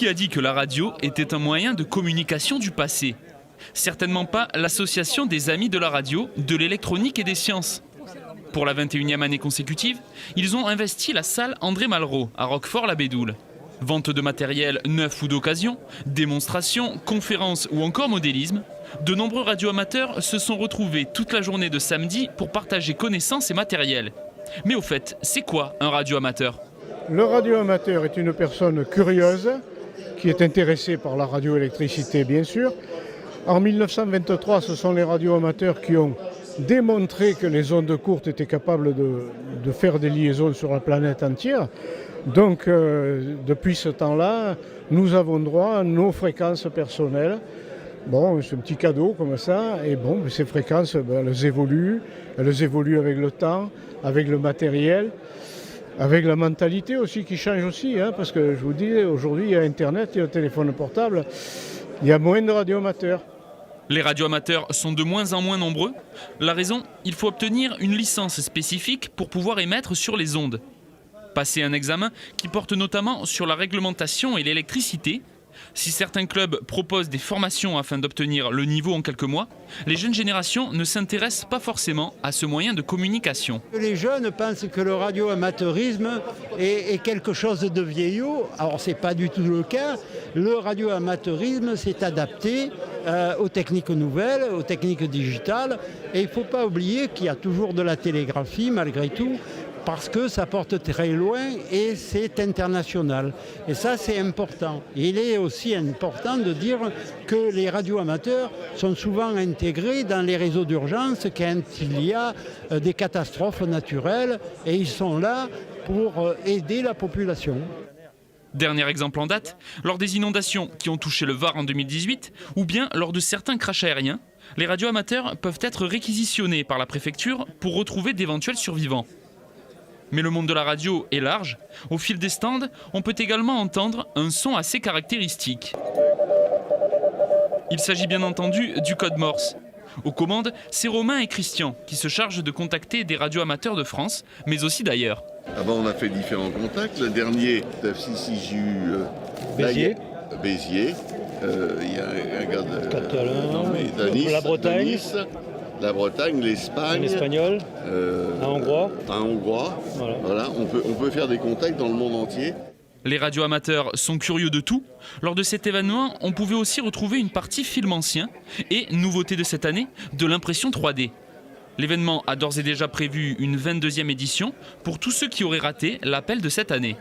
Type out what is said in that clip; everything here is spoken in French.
Qui a dit que la radio était un moyen de communication du passé? Certainement pas l'association des amis de la radio, de l'électronique et des sciences. Pour la 21e année consécutive, ils ont investi la salle André Malraux à Roquefort-la-Bédoule. Vente de matériel neuf ou d'occasion, démonstrations, conférences ou encore modélisme, de nombreux radioamateurs se sont retrouvés toute la journée de samedi pour partager connaissances et matériel. Mais au fait, c'est quoi un radioamateur? Le radioamateur est une personne curieuse qui est intéressée par la radioélectricité, bien sûr. En 1923, ce sont les radioamateurs qui ont démontré que les ondes courtes étaient capables de faire des liaisons sur la planète entière. Donc, depuis ce temps-là, nous avons droit à nos fréquences personnelles. Bon, c'est un petit cadeau comme ça. Et bon, ces fréquences, elles évoluent avec le temps, avec le matériel, avec la mentalité aussi qui change aussi. Parce que je vous dis, aujourd'hui, il y a Internet, il y a le téléphone portable, il y a moins de radioamateurs. Les radioamateurs sont de moins en moins nombreux. La raison, il faut obtenir une licence spécifique pour pouvoir émettre sur les ondes. Passer un examen qui porte notamment sur la réglementation et l'électricité. Si certains clubs proposent des formations afin d'obtenir le niveau en quelques mois, les jeunes générations ne s'intéressent pas forcément à ce moyen de communication. Les jeunes pensent que le radioamateurisme est quelque chose de vieillot. Alors ce n'est pas du tout le cas. Le radioamateurisme s'est adapté aux techniques nouvelles, aux techniques digitales. Et il ne faut pas oublier qu'il y a toujours de la télégraphie malgré tout, parce que ça porte très loin et c'est international. Et ça, c'est important. Et il est aussi important de dire que les radioamateurs sont souvent intégrés dans les réseaux d'urgence quand il y a des catastrophes naturelles et ils sont là pour aider la population. Dernier exemple en date, lors des inondations qui ont touché le Var en 2018 ou bien lors de certains crashs aériens, les radioamateurs peuvent être réquisitionnés par la préfecture pour retrouver d'éventuels survivants. Mais le monde de la radio est large. Au fil des stands, on peut également entendre un son assez caractéristique. Il s'agit bien entendu du code Morse. Aux commandes, c'est Romain et Christian qui se chargent de contacter des radioamateurs de France, mais aussi d'ailleurs. Avant, on a fait différents contacts. Le dernier, j'ai eu Béziers. Il y a un gars de Nice, la Bretagne. De Nice. La Bretagne, l'Espagne, un Espagnol, un Hongrois. Voilà, on peut faire des contacts dans le monde entier. Les radioamateurs sont curieux de tout. Lors de cet événement, on pouvait aussi retrouver une partie film ancien et, nouveauté de cette année, de l'impression 3D. L'événement a d'ores et déjà prévu une 22e édition pour tous ceux qui auraient raté l'appel de cette année.